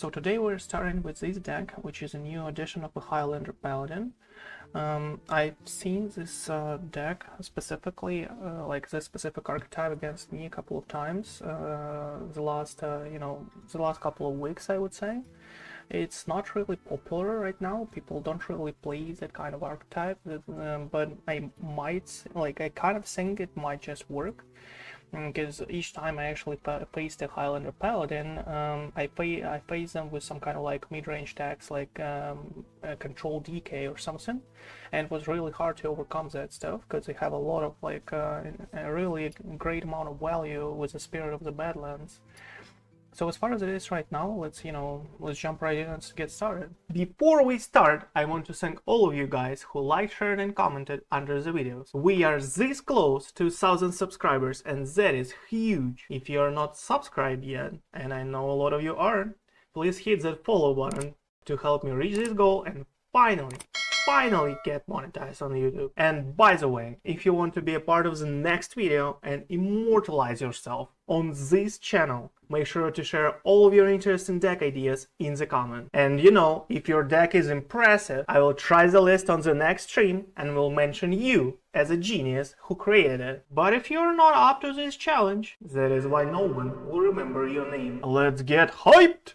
So today we're starting with this deck, which is a new edition of the Highlander Paladin. I've seen this deck specifically, like this specific archetype against me a couple of times. The last couple of weeks, I would say. It's not really popular right now. People don't really play that kind of archetype, but I kind of think it might just work. Because each time I actually face the Highlander Paladin, I face them with some kind of like mid-range attacks like Control DK or something, and it was really hard to overcome that stuff because they have a lot of a really great amount of value with the Spirit of the Badlands. So as far as it is right now, let's jump right in and get started. Before we start, I want to thank all of you guys who liked, shared and commented under the videos. We are this close to 1,000 subscribers and that is huge. If you are not subscribed yet, and I know a lot of you aren't, please hit that follow button to help me reach this goal and finally get monetized on YouTube. And by the way, if you want to be a part of the next video and immortalize yourself on this channel, make sure to share all of your interesting deck ideas in the comment. And if your deck is impressive, I will try the list on the next stream and will mention you as a genius who created it. But if you're not up to this challenge, that is why no one will remember your name. Let's get hyped!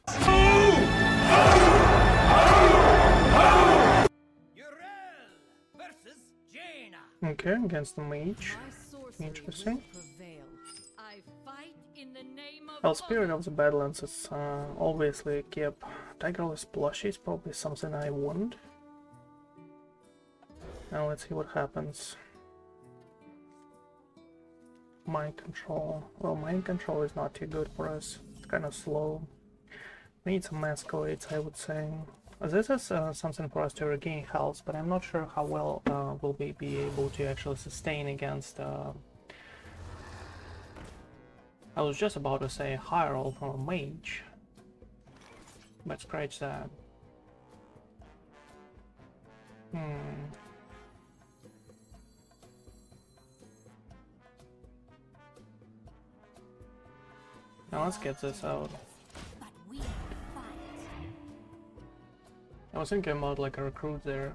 Okay, against the mage. Interesting. Well, Spirit of the Badlands is obviously kept. Tigerless Plushie is probably something I want. Now let's see what happens. Mind Control. Well, Mind Control is not too good for us. It's kind of slow. We need some Masquerades, I would say. This is something for us to regain health, but I'm not sure how well we'll be able to actually sustain against... I was just about to say a high roll from a mage, but scratch that. Now let's get this out. I was thinking about like a recruit there,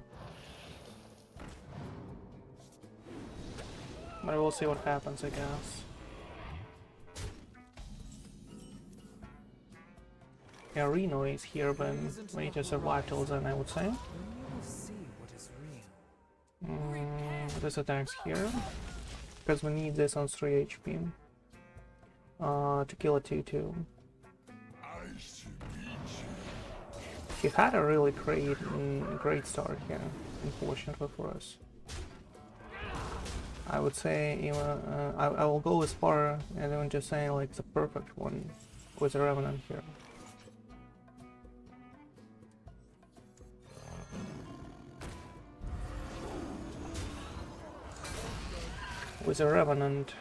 but we'll see what happens, I guess. Yeah, Reno is here, but we need to survive till then, I would say. This attacks here, because we need this on 3 HP to kill a 2-2. He had a really great start here, unfortunately for us. I would say even I will go as far as even just saying like the perfect one with a Revenant here. With a Revenant,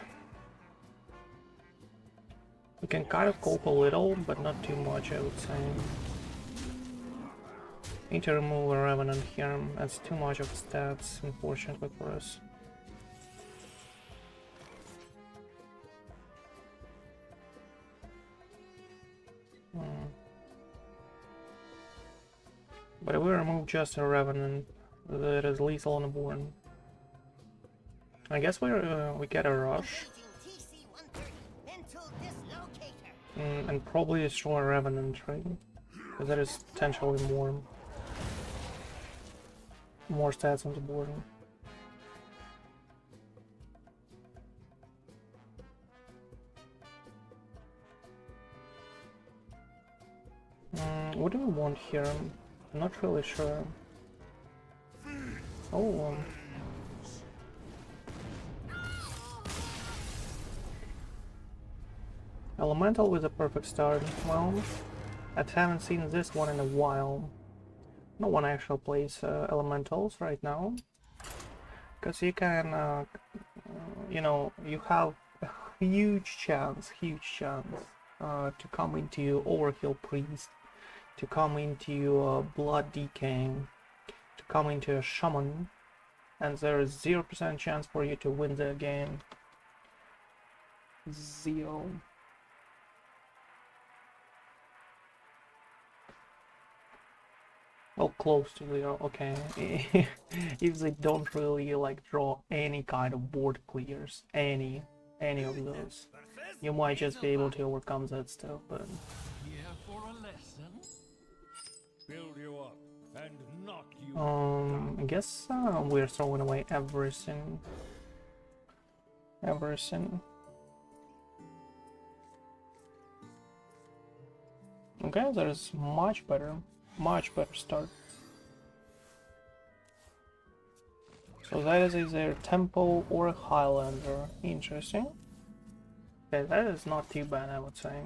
we can kind of cope a little, but not too much, I would say. Need to remove a Revenant here, that's too much of stats, unfortunately for us. But if we remove just a Revenant, that is lethal on the board. I guess we get a rush. And probably destroy a Revenant, right? Because that is potentially more stats on the board. What do we want here? I'm not really sure. Oh, Elemental with a perfect start. Well, I haven't seen this one in a while. No one actually plays elementals right now, because you can, you have a huge chance to come into Overkill Priest, to come into Blood Decaying, to come into a Shaman, and there is 0% chance for you to win the game. 0. Well, close to 0, okay. If they don't really like draw any kind of board clears, any of those, you might just be able to overcome that stuff, but Here for a lesson? Build you up and knock you I guess we're throwing away everything. Everything. Okay, that is much better start. So that is either Temple or Highlander. Interesting. Okay, that is not too bad, I would say.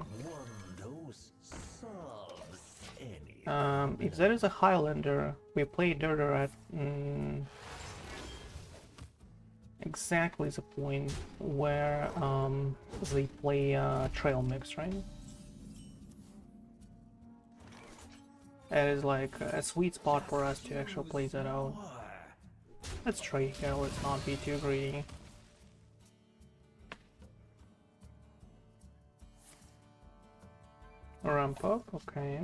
If there is a Highlander, we play Dirter at exactly the point where they play Trail Mix, right? That is like a sweet spot for us to actually play that out. Let's try here, let's not be too greedy. Ramp up, okay.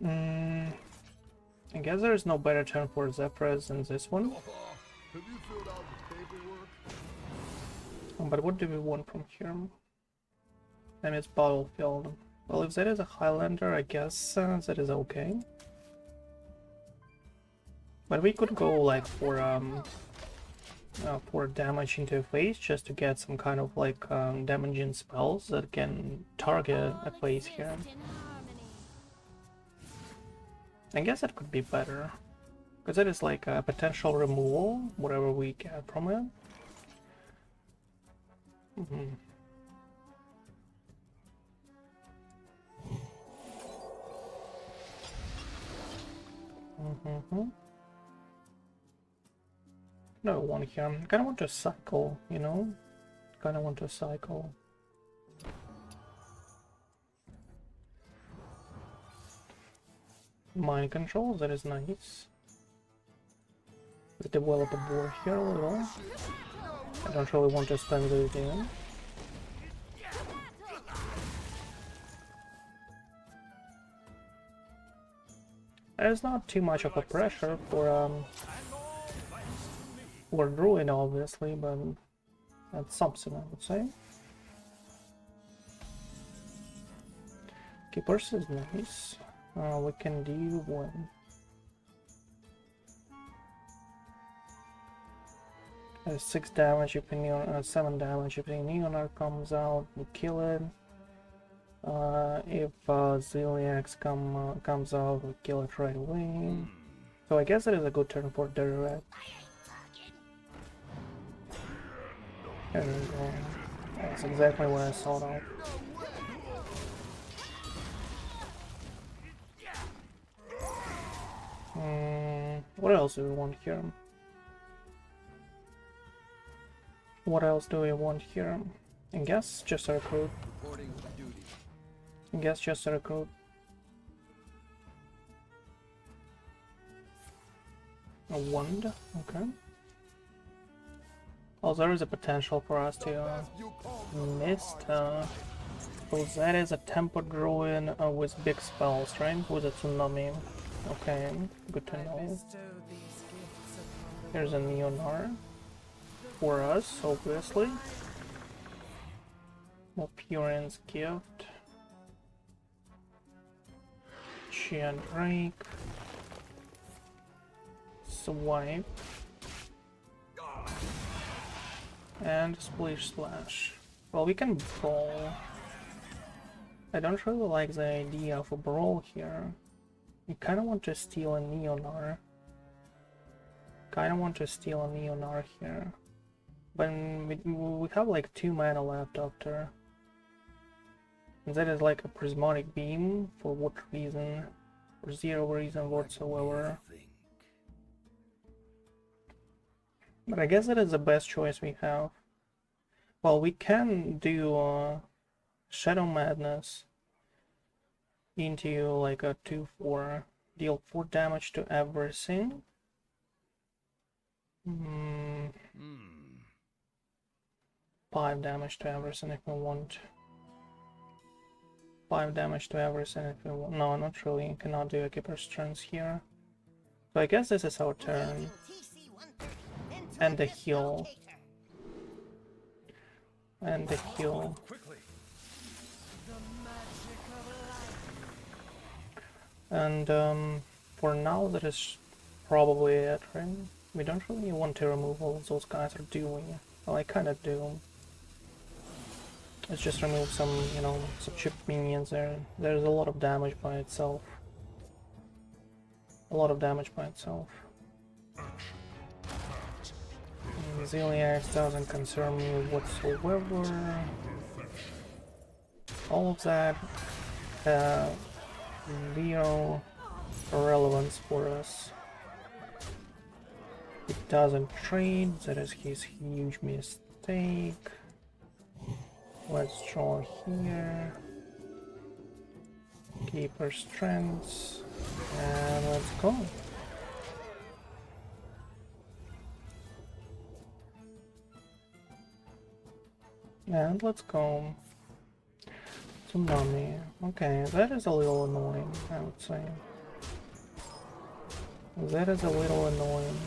I guess there is no better turn for Zephyrs than this one. Have you filled out the paperwork? But what do we want from here? Maybe it's Battlefield. Well, if that is a Highlander, I guess that is okay. But we could go like for damage into face just to get some kind of like damaging spells that can target a face here. I guess that could be better, because it is like a potential removal, whatever we get from it. No one here. I kinda want to cycle, you know? Kinda want to cycle. Mind control, that is nice. Let's develop a board here a little. I don't really want to spend those in. There's not too much of a pressure for Druid, obviously, but that's something, I would say. Keepers is nice. We can do one. 6 damage if a 7 damage if a Neonar comes out, we kill it. If Ziliax comes out, we kill it right away. So I guess it is a good turn for Direct. There we go. That's exactly what I thought of. What else do we want here? What else do we want here? I guess just a recruit. I guess just a recruit. A wand, okay. Oh, there is a potential for us to miss. So that is a Tempo Druid with big spells, right? With a Tsunami. Okay, good to know. Here's a Neonar. For us, obviously. More Purin's Gift. Chia Drake. Swipe. And Splish Splash. Well, we can brawl. I don't really like the idea of a brawl here. You kind of want to steal a Neonar. Here. But we have like 2 mana left after. And that is like a Prismatic Beam, for what reason? For 0 reason whatsoever. But I guess that is the best choice we have. Well, we can do Shadow Madness into like a 2/4, deal 4 damage to everything. 5 damage to everything if we want. 5 damage to everything if you want. No, not really. You cannot do a Keeper's Strength here. So I guess this is our turn. And the heal. And the heal. And for now that is probably it, right? We don't really want to remove all those guys are doing. Well, I kinda do. Let's just remove some, you know, some chip minions there. There's a lot of damage by itself. A lot of damage by itself. Ziliax doesn't concern me whatsoever. All of that zero relevance for us. It doesn't trade, that is his huge mistake. Let's draw here. Keeper strengths. And let's go. And let's go. Tsunami. Okay, that is a little annoying, I would say. That is a little annoying.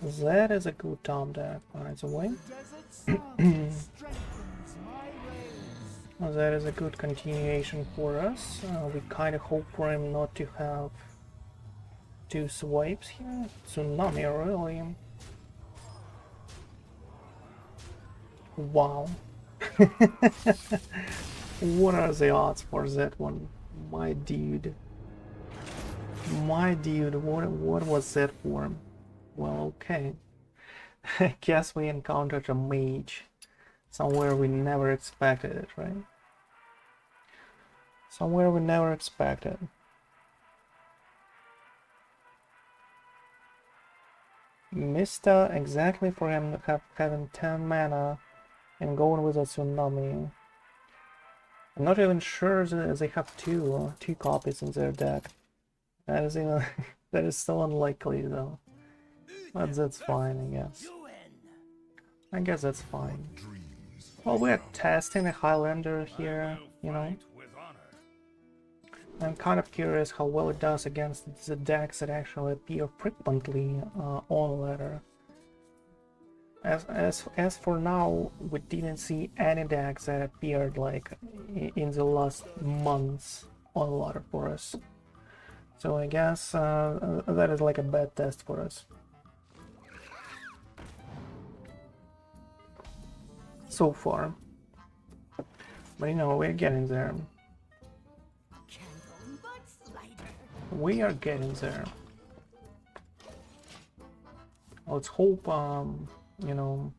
That is a good top deck, by the way. That is a good continuation for us. We kind of hope for him not to have 2 swipes here. Tsunami, really? Wow. What are the odds for that one? My dude. My dude, what was that for? Well, okay. I guess we encountered a mage. Somewhere we never expected it, right? Somewhere we never expected. Mista exactly for him having 10 mana and going with a tsunami. I'm not even sure that they have two copies in their deck. That is even that is so unlikely though. But that's fine, I guess. I guess that's fine. Well, we're testing a Highlander here, you know. I'm kind of curious how well it does against the decks that actually appear frequently on ladder. As for now, we didn't see any decks that appeared like in the last months on ladder for us. So I guess that is like a bad test for us. So far. But you know, we're getting there. We are getting there. Let's hope, you know,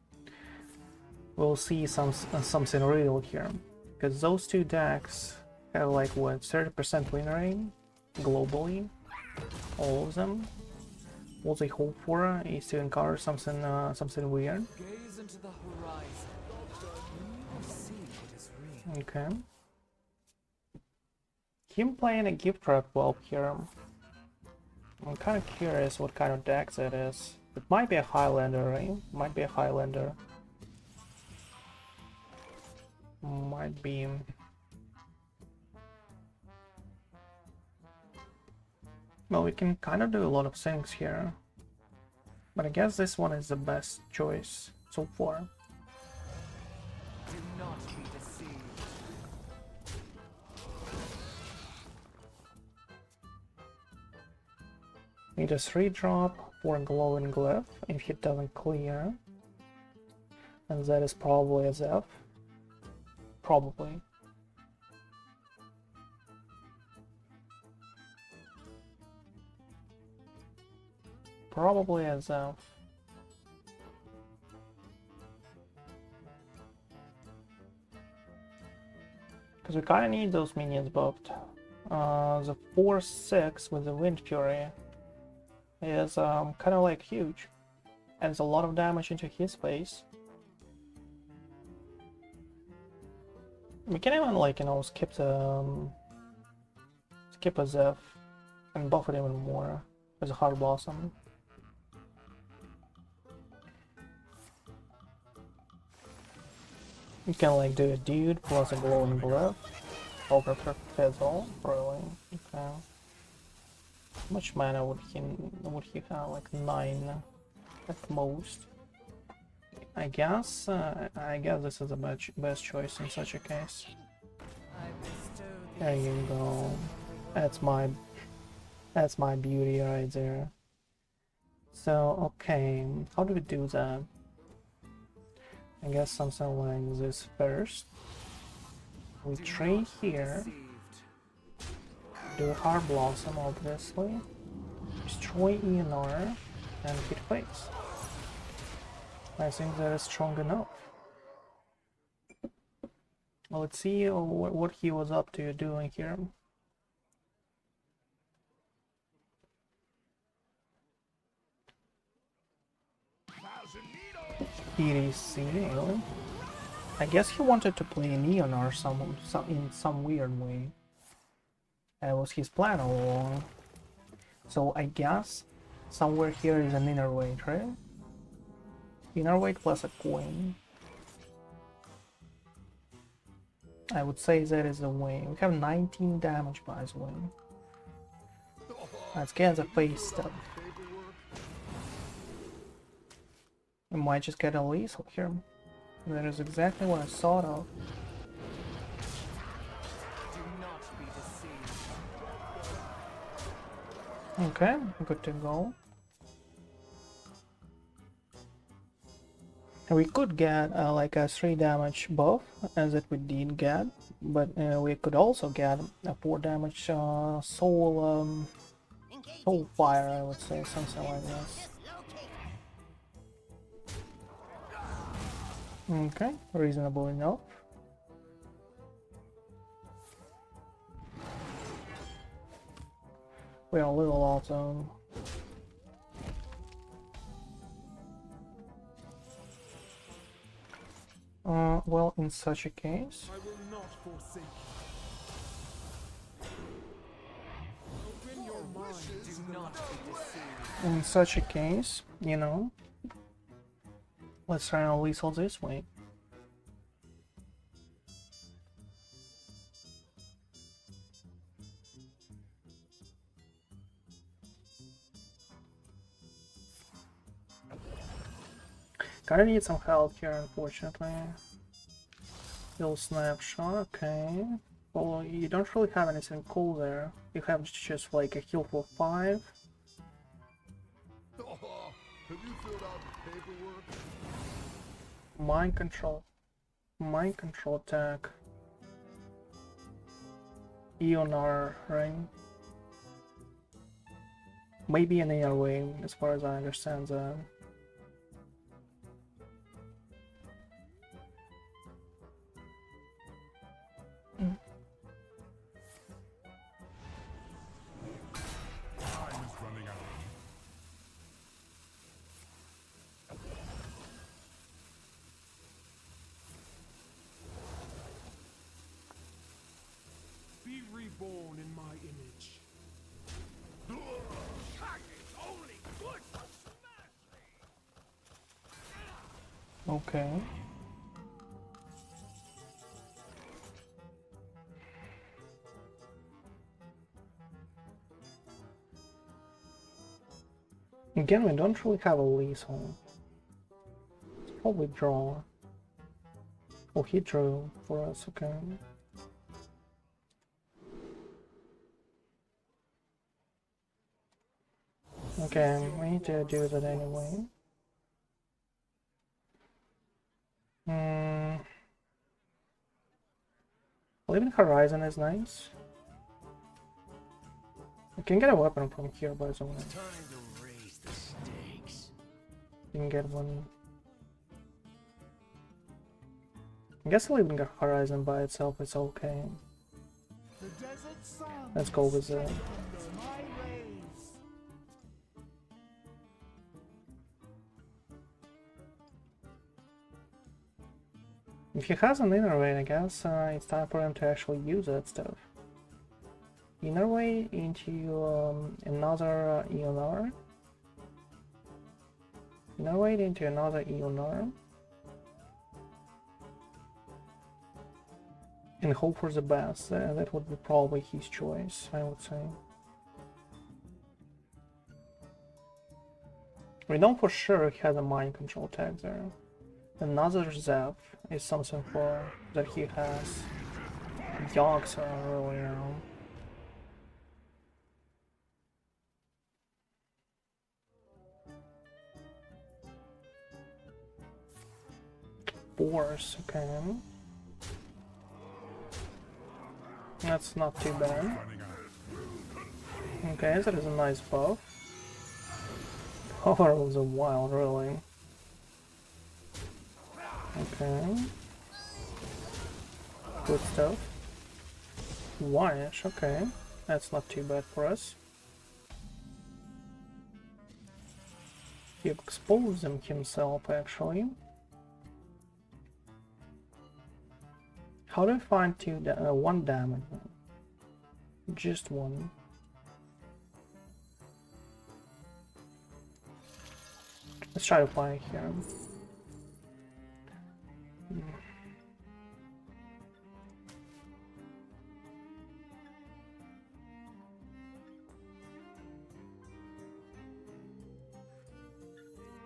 we'll see something real here. Because those two decks have like, what, 30% win rate globally? All of them. What they hope for is to encounter something weird. Gaze into the horizon. You will see what is real. Okay. Him playing a gift trap well here. I'm kind of curious what kind of deck that is. It might be a Highlander, right? Might be a Highlander. Might be. Well, we can kind of do a lot of things here. But I guess this one is the best choice so far. Do not be deceived. Need a 3-drop for a glowing glyph if he doesn't clear. And that is probably a Zeph. Probably. Probably a Zeph. Because we kinda need those minions buffed. The 4/6 with the Wind Fury is kind of like huge, adds a lot of damage into his face. We can even, like, you know, skip a Zeph and buff it even more as a Heart Blossom. You can like do a dude plus a glowing glove. Over Perils, really. Okay. How much mana would he have? Like 9 at most. I guess this is the best choice in such a case. There you go. That's my beauty right there. So okay, how do we do that? I guess something like this first. We trade here. Do Heart Blossom, obviously. Destroy ENR and hit face. I think that is strong enough. Well, let's see what he was up to doing here. EDC, really? I guess he wanted to play Neon or in some weird way. That was his plan all along. So I guess somewhere here is an inner weight, right? Inner weight plus a coin. I would say that is the way. We have 19 damage by the way. Let's get the face stuff. We might just get a lethal here. That is exactly what I thought of. Okay, good to go. We could get like a 3 damage buff, as it we did get, but we could also get a 4 damage soul fire, I would say, something like this. Okay, reasonable enough. We are a little auto. Well, in such a case, I will not forsake you. Open your mind, do not be deceived. in such a case, you know, let's try and lethal this way. Gonna need some help here, unfortunately. Little snapshot, okay. Well, you don't really have anything cool there. You have just like a heal for 5. Have you filled out the paperwork? Mind control attack. Eonar ring. Maybe an air wing, as far as I understand that. Time is running out. Be reborn in my image. Okay. Again, we don't really have a lethal. Let's probably draw. Oh, he drew for us, okay. Okay, we need to do that anyway. Living Horizon is nice. You can get a weapon from here, by the way. Time to raise the stakes. You can get one. I guess Living Horizon by itself is okay. The desert sun. Let's go with that. Under my rays. If he has an inner way, I guess it's time for him to actually use that stuff. Inner way into another EONR. Inner way into another EONR. and hope for the best. That would be probably his choice, I would say. We know for sure he has a mind control tag there. Another Zap is something for that he has. Yogs are really Boars, okay. That's not too bad. Okay, that is a nice buff. Perils are wild, really. Okay. Good stuff. Winish, okay. That's not too bad for us. He exposed himself, actually. How do I find 1 damage? Just 1. Let's try to find it here.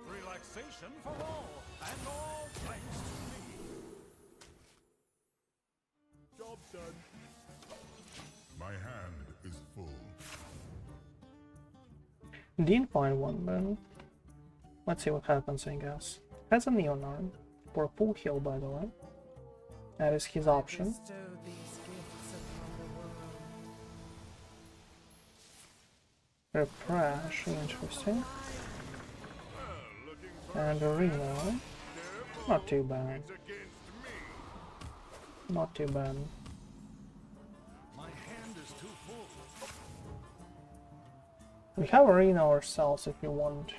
Relaxation for all, and all thanks to me. Job done. My hand is full. Didn't find one, then. Let's see what happens, I guess. Has a Neon arm. For a full heal, by the way. That is his option. Bestow these gifts upon the world. Refresh, interesting. And Arena. Not too bad. Not too bad. My hand is too full. We have Arena ourselves if you want.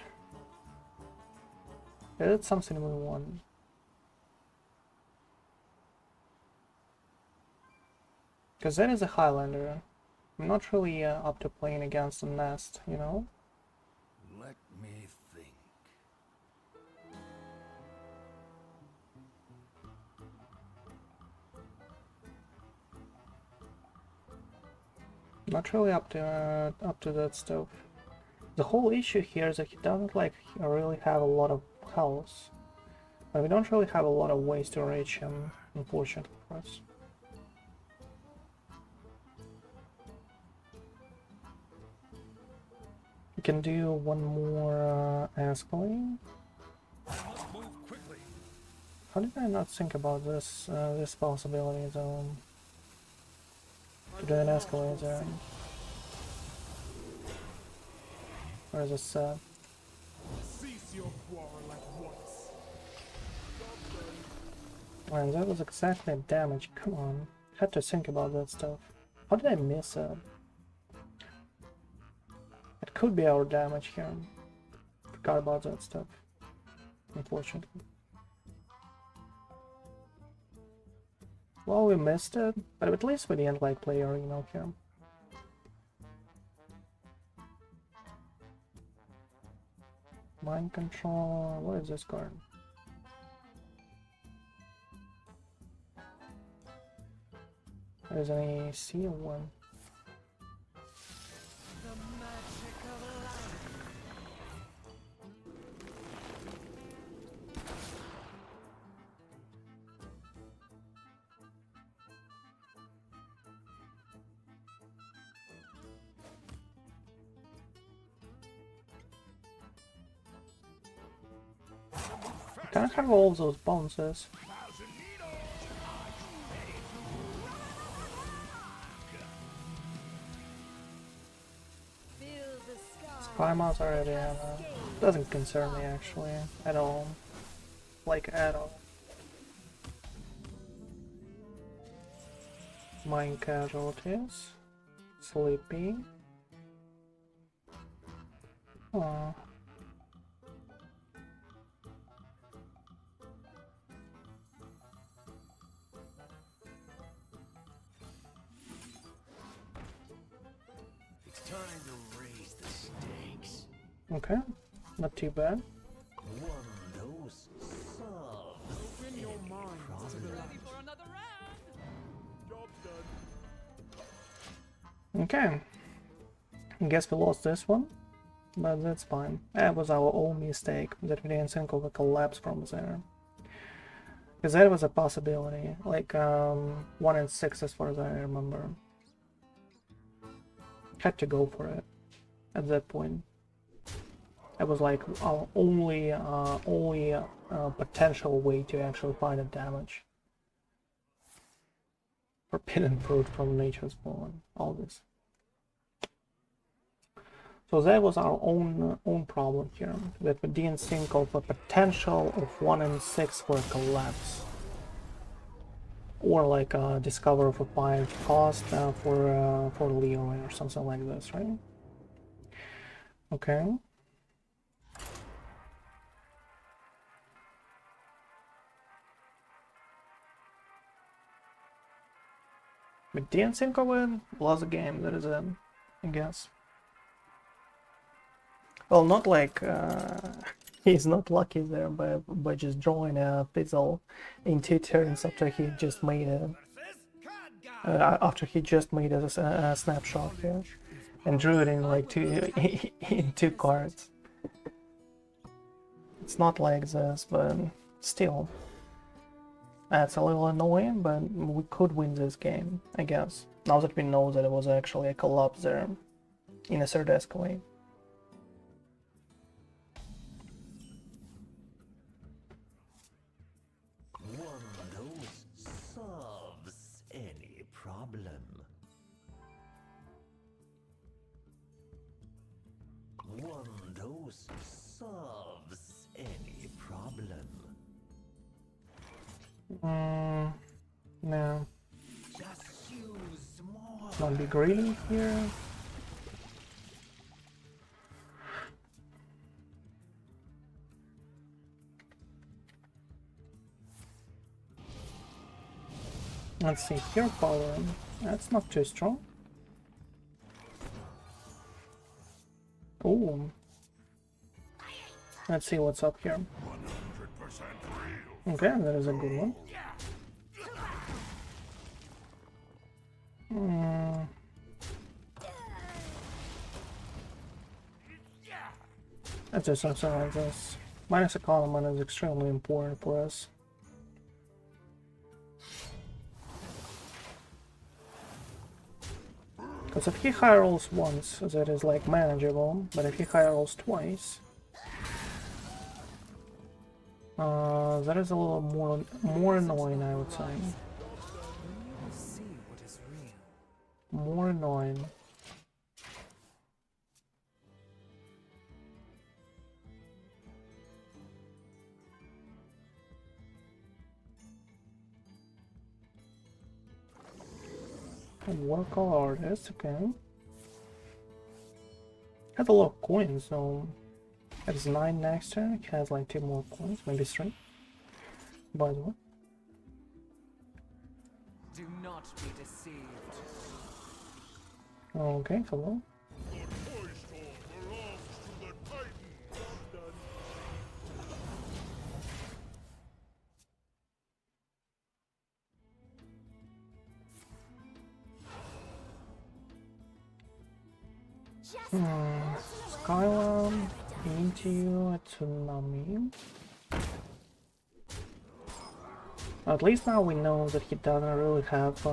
Is it something we want? Because that is a Highlander. I'm not really up to playing against a nest, you know? Let me think. Not really up to that stuff. The whole issue here is that he doesn't like really have a lot of health, but we don't really have a lot of ways to reach him, unfortunately for us. We can do one more escalate. I must move quickly. How did I not think about this this possibility though? To do an escalate there. Where is it set? Cease your quarrel at once. Man, that was exactly damage. Come on. Had to think about that stuff. How did I miss it? It could be our damage here. Forgot about that stuff. Unfortunately. Well, we missed it, but at least we didn't like play Arena here. Mind control. What is this card? There's an AC one. The magic of life. Kind of have all those bonuses. Fill the sky. Spy mouse already doesn't concern me actually at all. Like at all. Mind casualties. Sleepy. Aww. It's time to raise the stakes. Okay, not too bad. One dose solves Open your mind to the light. For another round. Okay. I guess we lost this one, but that's fine. That was our own mistake that we didn't think of a collapse from there. Because that was a possibility, like 1 in 6 as far as I remember. Had to go for it at that point. It was like our only potential way to actually find a damage. Forbidden fruit from nature's spawn, all this. So that was our own problem here, that we didn't think of a potential of 1 in 6 for a collapse. Or like a discover of a 5 cost for Leroy or something like this, right? Okay. We didn't think of it, lost the game, that is it, I guess. Well, not like he's not lucky there by just drawing a fizzle in 2 turns after he just made a snapshot here and drew it in like two cards. It's not like this, but still, that's a little annoying. But we could win this game, I guess. Now that we know that it was actually a collapse there in a third escalate. No. Don't be greedy here. Let's see, here power. That's not too strong. Oh. Let's see what's up here. Okay, that is a good one. Let's do something like this. Minus economy is extremely important for us. Because if he high rolls once, that is like manageable, but if he high rolls twice, that is a little more annoying, I would say. More annoying. Work artist, okay. Has a lot of coins, so that's 9 next turn. He has like 2 more coins, maybe 3. By the way. Do not be deceived. Okay, hello. Skylam into you a tsunami. At least now we know that he doesn't really have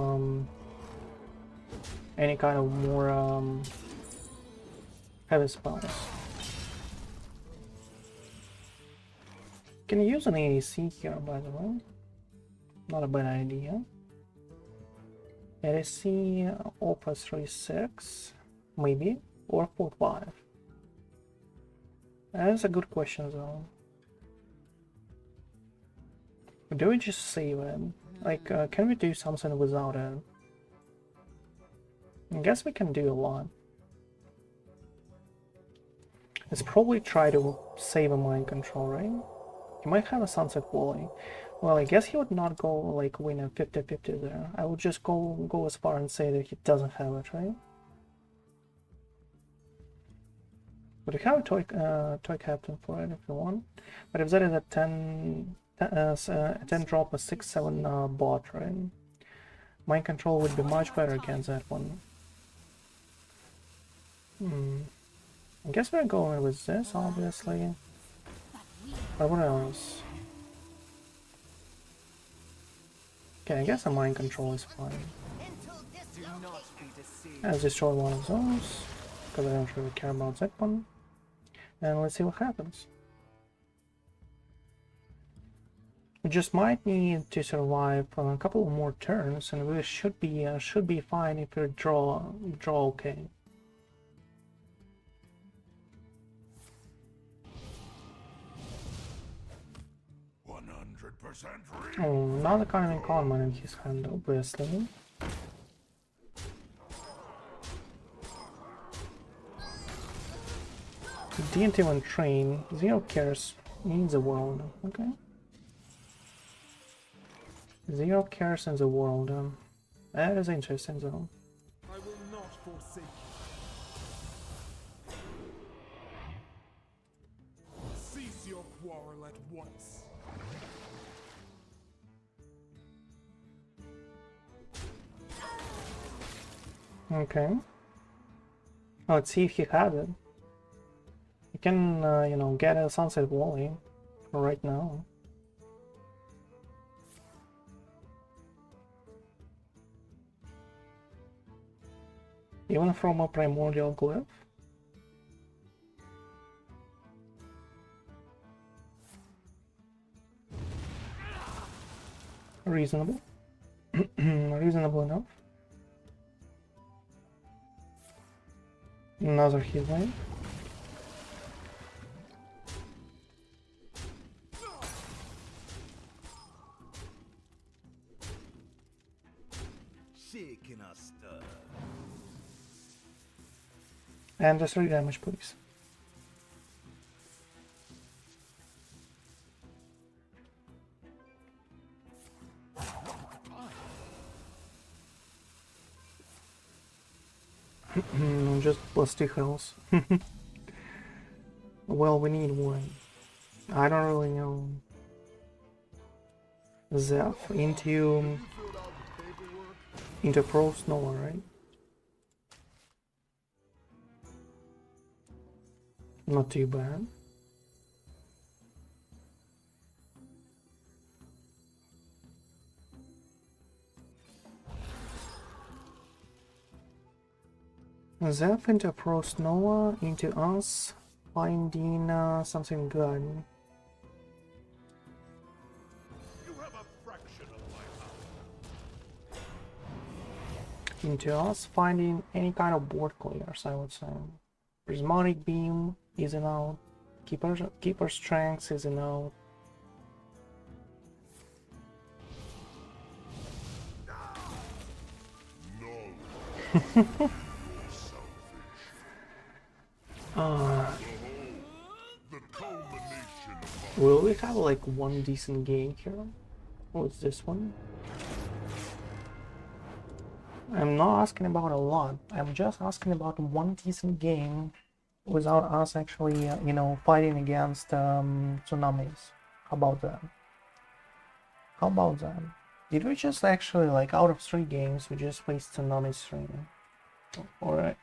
any kind of more heavy spells. Can use an ADC here, by the way. Not a bad idea. ADC Opera 3-6, maybe, or 4-5. That's a good question though. Do we just save it? Like, can we do something without it? I guess we can do a lot. Let's probably try to save a mind control, right? He might have a sunset volley. Well, I guess he would not go like win a 50-50 there. I would just go as far and say that he doesn't have it, right? But you have a toy captain for it if you want. But if that is a 10 drop, a 6-7 bot, right? Mind control would be much better against that one. I guess we're going with this, obviously. But what else? Okay, I guess a mind control is fine. Do not be deceived. Let's destroy one of those, because I don't really care about that one. And let's see what happens. We just might need to survive a couple more turns, and we should be fine if we draw okay. 100% Oh, not the kind of common in his hand, obviously. Didn't even train. Zero cares in the world. Okay. Zero cares in the world. That is interesting though. I will not forsake you. Cease your quarrel at once. Okay. Let's see if he had it. You can, you know, get a sunset volley right now. Even from a primordial glyph. Reasonable. Reasonable enough. Another heat wave. Shaking us stir. And just 3 damage, please. Just plus 2 health. Well, we need one. I don't really know. Zeph into Perils, Noone, right? Not too bad. Zeph into Perils, Noone, into us, finding something good. You have a fraction of my power. Into us, finding any kind of board clears, I would say. Prismatic Beam is an out. Keeper Strength is an out. No. The culmination of Will we have like one decent game here? What's this one? I'm not asking about a lot. I'm just asking about one decent game without us actually, you know, fighting against tsunamis. How about that? How about that? Did we just actually, like, out of 3 games, we just faced tsunamis 3? Or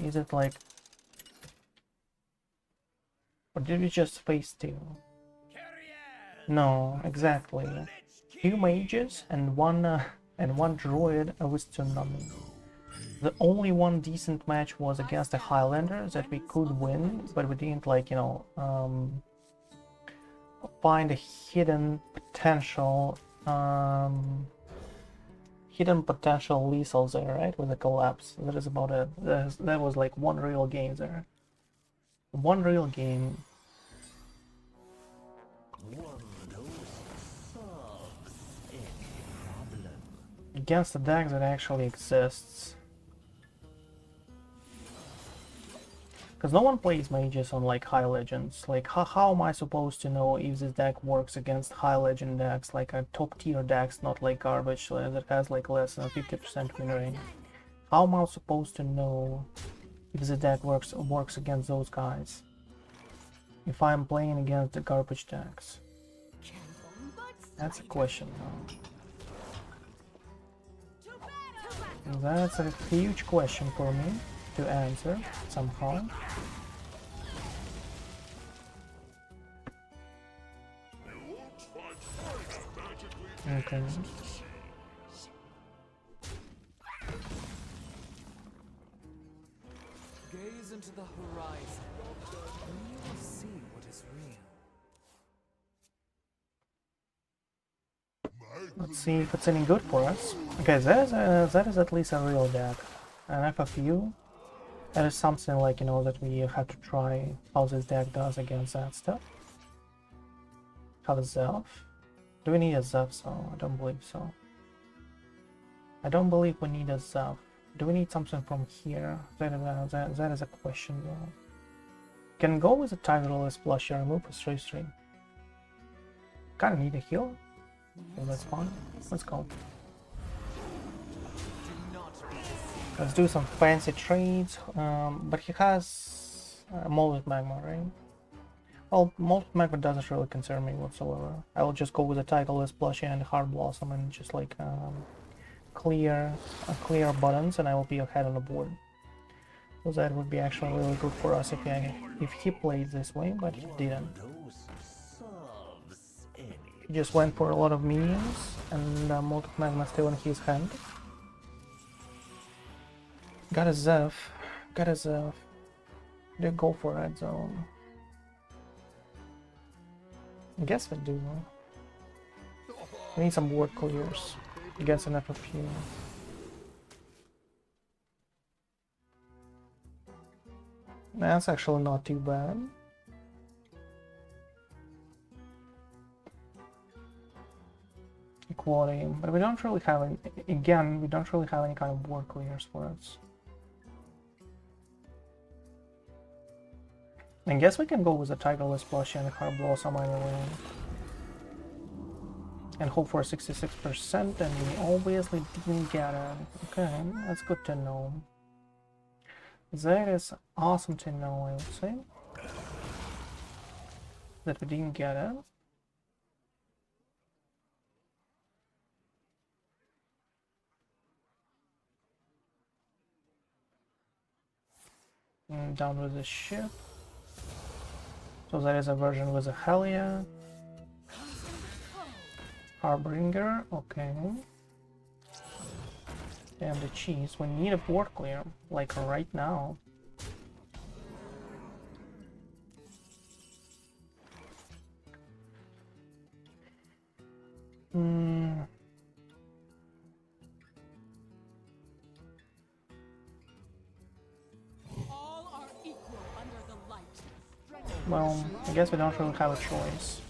is it like... Or did we just face 2? No, exactly. 2 mages and one druid with tsunami. The only one decent match was against the Highlander that we could win, but we didn't, like, you know, find a hidden potential lethal there, right? With the collapse. That is about it. That was like one real game there. One real game. Against the deck that actually exists. Because no one plays mages on like high legends. Like how am I supposed to know if this deck works against high legend decks, like a top tier decks, not like garbage that has like less than 50% win rate? How am I supposed to know if the deck works against those guys? If I'm playing against the garbage decks? That's a question now. That's a huge question for me to answer somehow. Okay. Gaze into the horizon, and you will see what is real. Let's see if it's any good for us. Okay, that is at least a real deck. An FFU. That is something like, you know, that we have to try how this deck does against that stuff. Have a Zev. Do we need a Zev? So I don't believe so. I don't believe we need a Zev. Do we need something from here? That is a question though. Can go with a Tigerless Plushie, remove a 3/3. Kinda need a heal. So that's fine. Let's go. Let's do some fancy trades. But he has Molten Magma, right? Well, Molten Magma doesn't really concern me whatsoever. I will just go with a Tigerless Plushie and Heart Blossom and just like clear buttons, and I will be ahead on the board. So that would be actually really good for us if he played this way, but he didn't. He just went for a lot of minions, and Molten Magma still in his hand. Got a Zev. They go for Red Zone. I guess I do. We need some board clears against an FFU. That's actually not too bad. Equality, but we don't really have any, again, we don't really have any kind of board clears for us. I guess we can go with a Tigerless Plushie and a Heart Blossom anyway. And hope for 66%, and we obviously didn't get it. Okay, that's good to know. That is awesome to know, I would say. That we didn't get it. And down with the ship. So there is a version with a Helia. Harbinger, okay. And the cheese. We need a board clear, like right now. All are equal under the light. Well, I guess we don't really have a choice.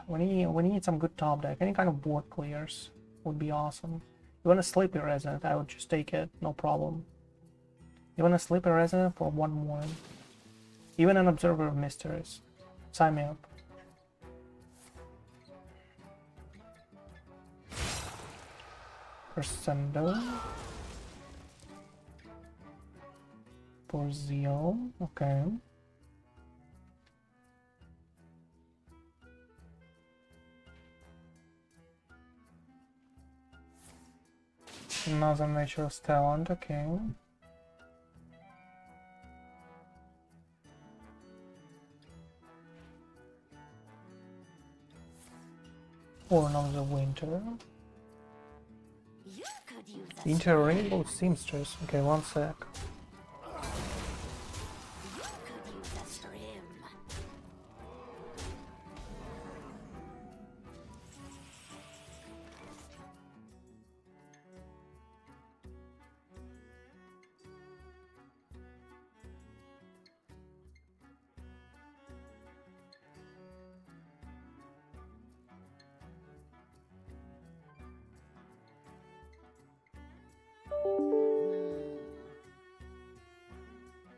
We need some good top deck. Any kind of board clears would be awesome. You want a Sleepy Resident, I would just take it, no problem. You want a Sleepy Resident for one more. Even an Observer of Mysteries. Sign me up. Crescendo. Porzio, okay. Another Nature's Talent, okay. Or another Winter. You could use a Winter Rainbow Seamstress. Okay, one sec. You could use a stream.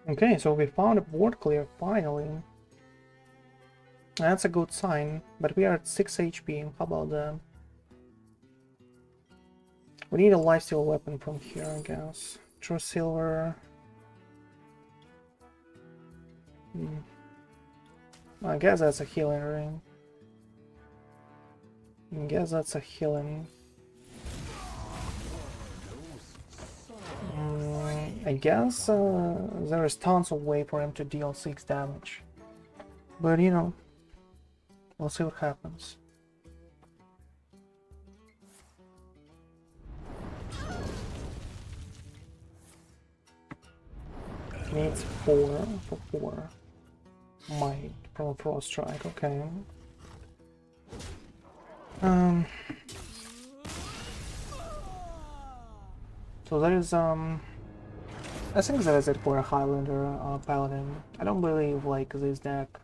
Okay, so we found a board clear finally. That's a good sign, but we are at 6 HP. How about that? We need a lifesteal weapon from here, I guess. True Silver. I guess that's a healing ring. I guess that's a healing. I guess there is tons of way for him to deal 6 damage. But you know, we'll see what happens. Needs 4 for 4. Might from a Frost Strike, okay. So that is I think that is it for a Highlander Paladin. I don't believe like this deck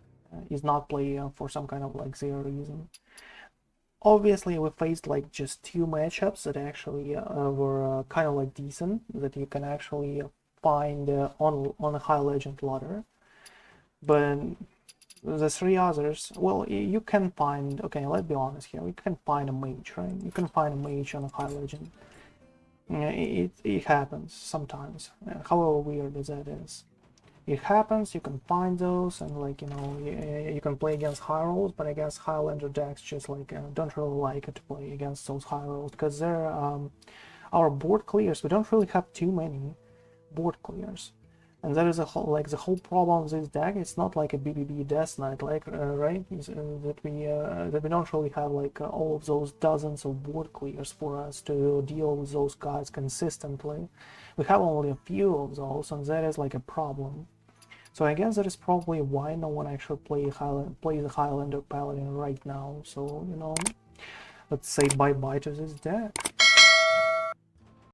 is not played for some kind of like zero reason. Obviously we faced like just 2 matchups that actually were kind of like decent, that you can actually find on a high legend ladder. But the 3 others, well, you can find, okay, let's be honest here, you can find a mage, right? You can find a mage on a high legend. It happens sometimes, however weird as that is. It happens, you can find those, and like, you know, you can play against high rolls, but I guess Highlander decks just like don't really like it to play against those high rolls, because they're our board clears, we don't really have too many board clears. And that is a whole, like the whole problem of this deck. It's not like a BBB Death Knight, like right? That we don't really have like all of those dozens of board clears for us to deal with those guys consistently. We have only a few of those, and that is like a problem. So I guess that is probably why no one actually plays the Highlander Paladin right now. So you know, let's say bye bye to this deck.